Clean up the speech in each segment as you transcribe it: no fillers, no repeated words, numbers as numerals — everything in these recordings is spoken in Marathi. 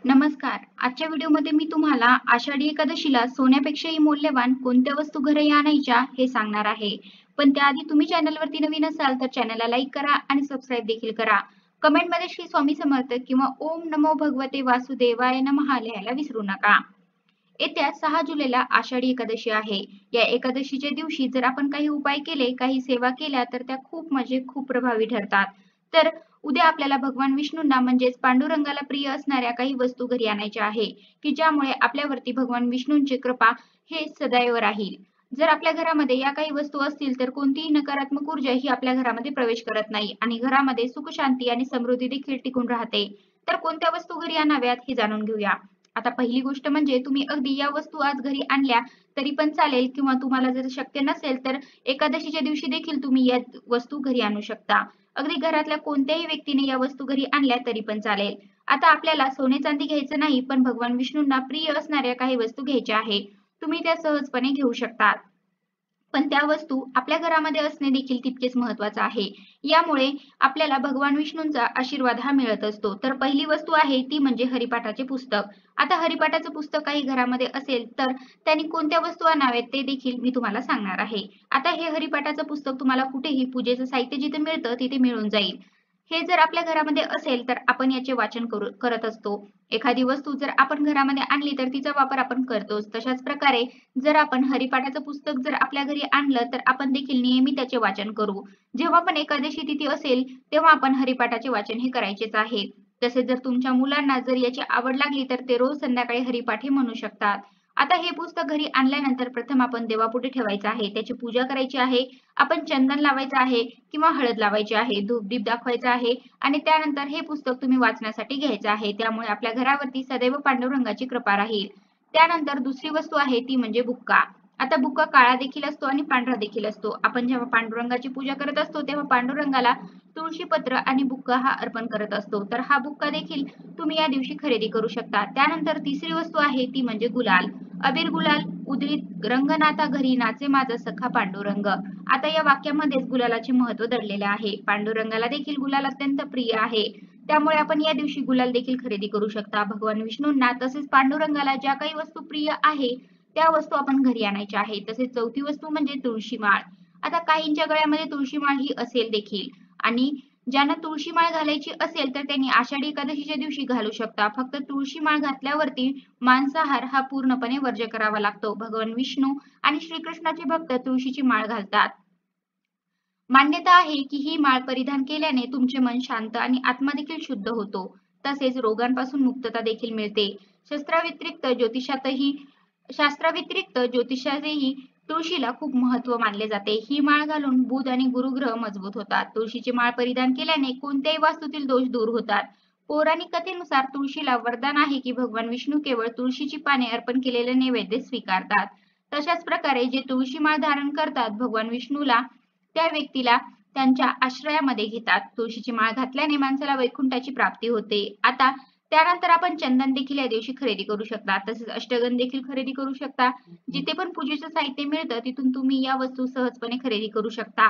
नमस्कार. आजच्या व्हिडिओमध्ये मी तुम्हाला आषाढी एकादशीला सोन्यापेक्षाही मौल्यवान कोणत्या वस्तू घरी आणायच्या हे सांगणार आहे. पण त्याआधी तुम्ही चॅनलवरती नवीन असाल तर चॅनलला लाईक करा आणि सबस्क्राईब देखील करा. कमेंटमध्ये श्री स्वामी समर्थ किंवा ओम नमो भगवते वासुदेवाय नमः लिहायला विसरू नका. येत्या 6 जुलैला आषाढी एकादशी आहे. या एकादशीच्या दिवशी जर आपण काही उपाय केले, काही सेवा केल्या तर त्या खूप प्रभावी ठरतात. तर उद्या आपल्याला भगवान विष्णूंना म्हणजेच पांडुरंगाला प्रिय असणाऱ्या काही वस्तू घरी आणायच्या आहे, की ज्यामुळे आपल्यावरती भगवान विष्णूंची कृपा हे सदैव राहील. जर आपल्या घरामध्ये या काही वस्तू असतील तर कोणतीही नकारात्मक ऊर्जा ही आपल्या घरामध्ये प्रवेश करत नाही आणि घरामध्ये सुख शांती आणि समृद्धी देखील टिकून राहते. तर कोणत्या वस्तू घरी आणाव्यात हे जाणून घेऊया. आता पहिली गोष्ट म्हणजे तुम्ही अगदी या वस्तू आज घरी आणल्या तरी पण चालेल किंवा तुम्हाला जर शक्य नसेल तर एकादशीच्या दिवशी देखील तुम्ही या वस्तू घरी आणू शकता. अगदी घरातल्या कोणत्याही व्यक्तीने या वस्तू घरी आणल्या तरी पण चालेल. आता आपल्याला सोने चांदी घ्यायचं नाही पण भगवान विष्णूंना प्रिय असणाऱ्या काही वस्तू घ्यायच्या आहे. तुम्ही त्या सहजपणे घेऊ शकता. पण त्या वस्तू आपल्या घरामध्ये असणे देखील तितकेच महत्त्वाचं आहे. यामुळे आपल्याला भगवान विष्णूंचा आशीर्वाद हा मिळत असतो. तर पहिली वस्तू आहे ती म्हणजे हरिपाठाचे पुस्तक. आता हरिपाठाचं पुस्तक काही घरामध्ये असेल तर त्यांनी कोणत्या वस्तू आणाव्यात ते देखील मी तुम्हाला सांगणार आहे. आता हे हरिपाठाचं पुस्तक तुम्हाला कुठेही पूजेचं साहित्य जिथे मिळतं तिथे मिळून जाईल. हे जर आपल्या घरामध्ये असेल तर आपण याचे वाचन करत असतो. एखादी वस्तू जर आपण घरामध्ये आणली तर तिचा वापर आपण करतोच. तशाच प्रकारे जर आपण हरिपाठाचं पुस्तक जर आपल्या घरी आणलं तर आपण देखील नेहमी त्याचे वाचन करू. जेव्हा पण एकादशी तिथी असेल तेव्हा आपण हरिपाठाचे वाचन हे करायचेच आहे. तसेच जर तुमच्या मुलांना जर याची आवड लागली तर ते रोज संध्याकाळी हरिपाठ हे म्हणू शकतात. आता हे पुस्तक घरी आणल्यानंतर प्रथम आपण देवापुढे ठेवायचं आहे. त्याची पूजा करायची आहे. आपण चंदन लावायचं आहे किंवा हळद लावायची आहे. धूप-दीप दाखवायचा आहे आणि त्यानंतर हे पुस्तक तुम्ही वाचण्यासाठी घ्यायचं आहे. त्यामुळे आपल्या घरावरती सदैव पांडुरंगाची कृपा राहील. त्यानंतर दुसरी वस्तू आहे ती म्हणजे बुक्का. आता बुक्का काळा देखील असतो आणि पांढरा देखील असतो. आपण जेव्हा पांडुरंगाची पूजा करत असतो तेव्हा पांडुरंगाला तुळशीपत्र आणि बुक्का हा अर्पण करत असतो. तर हा बुक्का देखील तुम्ही या दिवशी खरेदी करू शकता. त्यानंतर तिसरी वस्तू आहे ती म्हणजे गुलाल. अबीर गुलाल उधळीत रंगनाथा घरी नाचे माझा सखा पांडुरंग. आता या वाक्यामध्येच गुलालाचे महत्त्व दडलेले आहे. पांडुरंगाला देखील गुलाल अत्यंत प्रिय आहे. त्यामुळे आपण या दिवशी गुलाल देखील खरेदी करू शकता. भगवान विष्णूंना तसेच पांडुरंगाला ज्या काही वस्तू प्रिय आहे त्या वस्तू आपण घरी आणायच्या आहे. तसेच चौथी वस्तू म्हणजे तुळशी माळ. आता काहींच्या गळ्यामध्ये तुळशी माळ ही असेल देखील आणि ज्यांना तुळशी माळ घालायची असेल तर त्यांनी आषाढी एकादशीच्या दिवशी घालू शकता. फक्त तुळशी माळ घातल्यावरती मांसाहार हा पूर्णपणे वर्ज्य करावा लागतो. भगवान विष्णू आणि श्रीकृष्णाचे भक्त तुळशीची माळ घालतात. मान्यता आहे की ही माळ परिधान केल्याने तुमचे मन शांत आणि आत्मा देखील शुद्ध होतो. तसेच रोगांपासून मुक्तता देखील मिळते. शस्त्राव्यतिरिक्त ज्योतिषातही शास्त्राव्यतिरिक्त ज्योतिषातही तुळशीला खूप महत्त्व मानले जाते. ही माळ घालून बुध आणि गुरुग्रह मजबूत होतात. तुळशीची माळ परिधान केल्याने कोणत्याही वास्तूतील दोष दूर होतात. पौराणिक कथेनुसार तुळशीला वरदान आहे की भगवान विष्णू केवळ तुळशीची पाने अर्पण केलेले नैवेद्य स्वीकारतात. तशाच प्रकारे जे तुळशी माळ धारण करतात भगवान विष्णूला त्या व्यक्तीला त्यांच्या आश्रयामध्ये घेतात. तुळशीची माळ घातल्याने माणसाला वैकुंठाची प्राप्ती होते. आता त्यानंतर आपण चंदन देखील या दिवशी खरेदी करू शकता. तसेच अष्टगंध देखील खरेदी करू शकता. जिथे पण पूजेचं साहित्य मिळतं तिथून तुम्ही या वस्तू सहजपणे खरेदी करू शकता.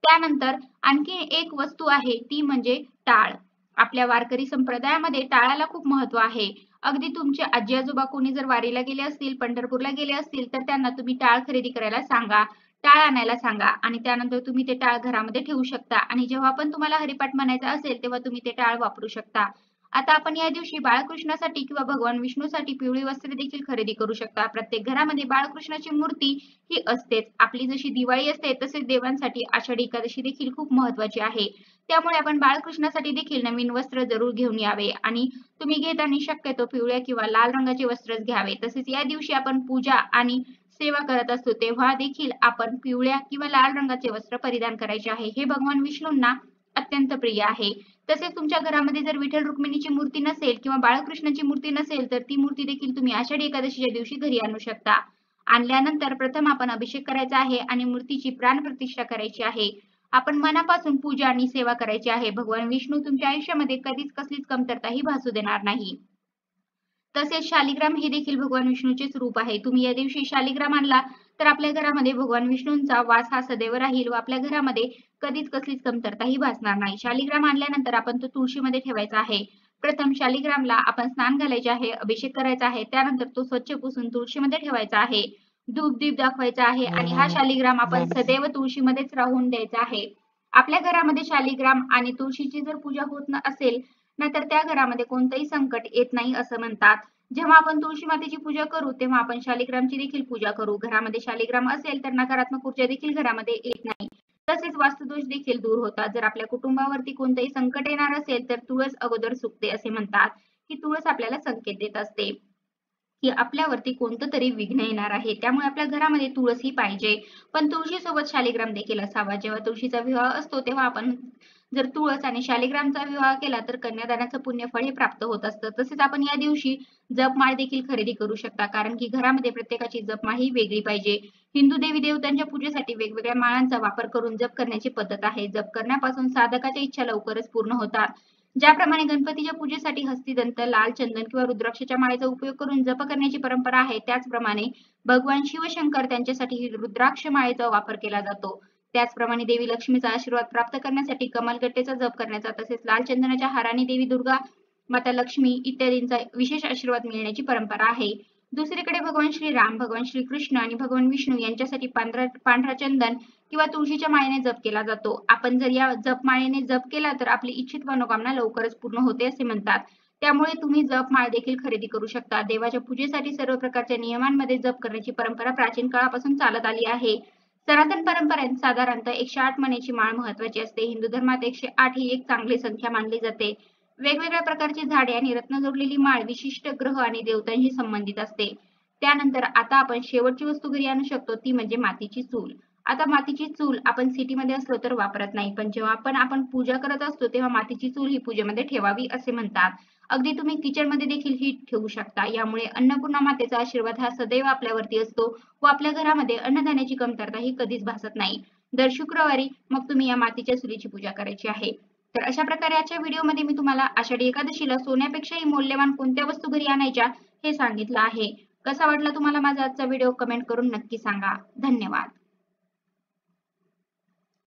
त्यानंतर आणखी एक वस्तू आहे ती म्हणजे टाळ. आपल्या वारकरी संप्रदायामध्ये टाळाला खूप महत्त्व आहे. अगदी तुमचे आजी आजोबा कोणी जर वारीला गेले असतील, पंढरपूरला गेले असतील तर त्यांना तुम्ही टाळ खरेदी करायला सांगा. टाळ आणायला सांगा आणि त्यानंतर तुम्ही ते टाळ घरामध्ये ठेवू शकता आणि जेव्हा पण तुम्हाला हरिपाठ म्हणायचा असेल तेव्हा तुम्ही ते टाळ वापरू शकता. आता आपण या दिवशी बाळकृष्णासाठी किंवा भगवान विष्णूसाठी पिवळी वस्त्रे देखील खरेदी करू शकता. प्रत्येक घरामध्ये बाळकृष्णाची मूर्ती ही असतेच. आपली जशी दिवाळी असते तसेच देवांसाठी आषाढी एकादशी देखील खूप महत्त्वाची आहे. त्यामुळे आपण बाळकृष्णासाठी देखील नवीन वस्त्र जरूर घेऊन यावे आणि तुम्ही घेताना शक्यतो पिवळ्या किंवा लाल रंगाचे वस्त्रच घ्यावे. तसेच या दिवशी आपण पूजा आणि सेवा करत असतो तेव्हा देखील आपण पिवळ्या किंवा लाल रंगाचे वस्त्र परिधान करायचे आहे. हे भगवान विष्णूंना अत्यंत प्रिय आहे. तसेच तुमच्या घरामध्ये जर विठ्ठल रुक्मिणीची मूर्ती नसेल किंवा बाळकृष्णाची मूर्ती नसेल तर ती मूर्ती देखील तुम्ही आषाढी एकादशीच्या दिवशी घरी आणू शकता. आणल्यानंतर प्रथम आपण अभिषेक करायचा आहे आणि मूर्तीची प्राणप्रतिष्ठा करायची आहे. आपण मनापासून पूजा आणि सेवा करायची आहे. भगवान विष्णू तुमच्या आयुष्यामध्ये कधीच कसलीच कमतरताही भासू देणार नाही. तसेच शालिग्राम हे देखील भगवान विष्णूचेच रूप आहे. तुम्ही या दिवशी शालिग्राम आणला तर आपल्या घरामध्ये भगवान विष्णूंचा वास हा सदैव राहील व आपल्या घरामध्ये कधीच कसलीच कमतरताही भासणार नाही. शालिग्राम आणल्यानंतर आपण तो तुळशीमध्ये ठेवायचा आहे. प्रथम शालिग्रामला आपण स्नान घालायचे आहे, अभिषेक करायचा आहे. त्यानंतर तो स्वच्छ पुसून तुळशीमध्ये ठेवायचा आहे. धूप दीप दाखवायचा आहे आणि हा शालिग्राम आपण सदैव तुळशीमध्येच राहून द्यायचा आहे. आपल्या घरामध्ये शालिग्राम आणि तुळशीची जर पूजा होत असेल ना, तर त्या घरामध्ये कोणतंही संकट येत नाही असं म्हणतात. जेव्हा आपण तुळशी मातेची पूजा करू तेव्हा आपण शालिग्रामची देखील पूजा करू. घरामध्ये शालिग्राम असेल तर नकारात्मक ऊर्जा देखील घरामध्ये येत नाही. तसेच वास्तुदोष देखील दूर होतात. जर आपल्या कुटुंबावरती कोणतेही संकट येणार असेल तर तुळस अगोदर सुकते असे म्हणतात. ही तुळस आपल्याला संकेत देत असते की आपल्यावरती कोणतं तरी विघ्न येणार आहे. त्यामुळे आपल्या घरामध्ये तुळस ही पाहिजे. पण तुळशीसोबत शालिग्राम देखील असावा. जेव्हा तुळशीचा विवाह असतो तेव्हा आपण जर तुळस आणि शालिग्रामचा विवाह केला तर कन्यादानाचं पुण्यफळ हे प्राप्त होत असतं. तसेच आपण या दिवशी जपमाळ देखील खरेदी करू शकता, कारण की घरामध्ये प्रत्येकाची जपमाळ ही वेगळी पाहिजे. हिंदू देवी देवतांच्या पूजेसाठी वेगवेगळ्या माळांचा वापर करून जप करण्याची पद्धत आहे. जप करण्यापासून साधकाच्या इच्छा लवकरच पूर्ण होतात. ज्याप्रमाणे गणपतीच्या पूजेसाठी हस्तिदंत, लाल चंदन किंवा रुद्राक्षाच्या माळेचा उपयोग करून जप करण्याची परंपरा आहे, त्याचप्रमाणे भगवान शिवशंकर त्यांच्यासाठी रुद्राक्ष माळेचा वापर केला जातो. त्याचप्रमाणे देवी लक्ष्मीचा आशीर्वाद प्राप्त करण्यासाठी कमलगट्टेचा जप करण्याचा, तसेच लाल चंदनाच्या हाराने देवी दुर्गा, माता लक्ष्मी इत्यादींचा विशेष आशीर्वाद मिळण्याची परंपरा आहे. दुसरीकडे भगवान श्रीराम, भगवान श्रीकृष्ण आणि भगवान विष्णू यांच्यासाठी पांढरा चंदन किंवा तुळशीच्या माळेने जप केला जातो. आपण जर या जप माळेने जप केला तर आपली इच्छित मनोकामना लवकरच पूर्ण होते असे म्हणतात. त्यामुळे तुम्ही जप माळ देखील खरेदी करू शकता. देवाच्या पूजेसाठी सर्व प्रकारच्या नियमांमध्ये जप करण्याची परंपरा प्राचीन काळापासून चालत आली आहे. सनातन परंपरेत साधारणतः 108 मणीची माळ महत्वाची असते. हिंदू धर्मात 108 ही एक चांगली संख्या मानली जाते. वेगवेगळ्या प्रकारची झाडे आणि रत्न जोडलेली माळ विशिष्ट ग्रह आणि देवतांशी संबंधित असते. त्यानंतर आता आपण शेवटची वस्तू घरी आणू शकतो ती म्हणजे मातीची चूल. आता मातीची चूल आपण सिटीमध्ये असलो तर वापरत नाही, पण जेव्हा आपण पूजा करत असतो तेव्हा मातीची चूल ही पूजेमध्ये ठेवावी असे म्हणतात. अगदी तुम्ही किचन मध्ये देखील ही ठेवू शकता. यामुळे अन्नपूर्णा मातेचा आशीर्वाद हा सदैव आपल्यावरती असतो व आपल्या घरामध्ये अन्नधान्याची कमतरता ही कधीच भासत नाही. दर शुक्रवारी मग तुम्ही या मातीच्या चुलीची पूजा करायची आहे. तर अशा प्रकारे आजच्या व्हिडिओमध्ये मी तुम्हाला आषाढी एकादशीला सोन्यापेक्षाही मौल्यवान कोणत्या वस्तू घरी आणायच्या हे सांगितलं आहे. कसा वाटला तुम्हाला माझा आजचा व्हिडिओ कमेंट करून नक्की सांगा. धन्यवाद.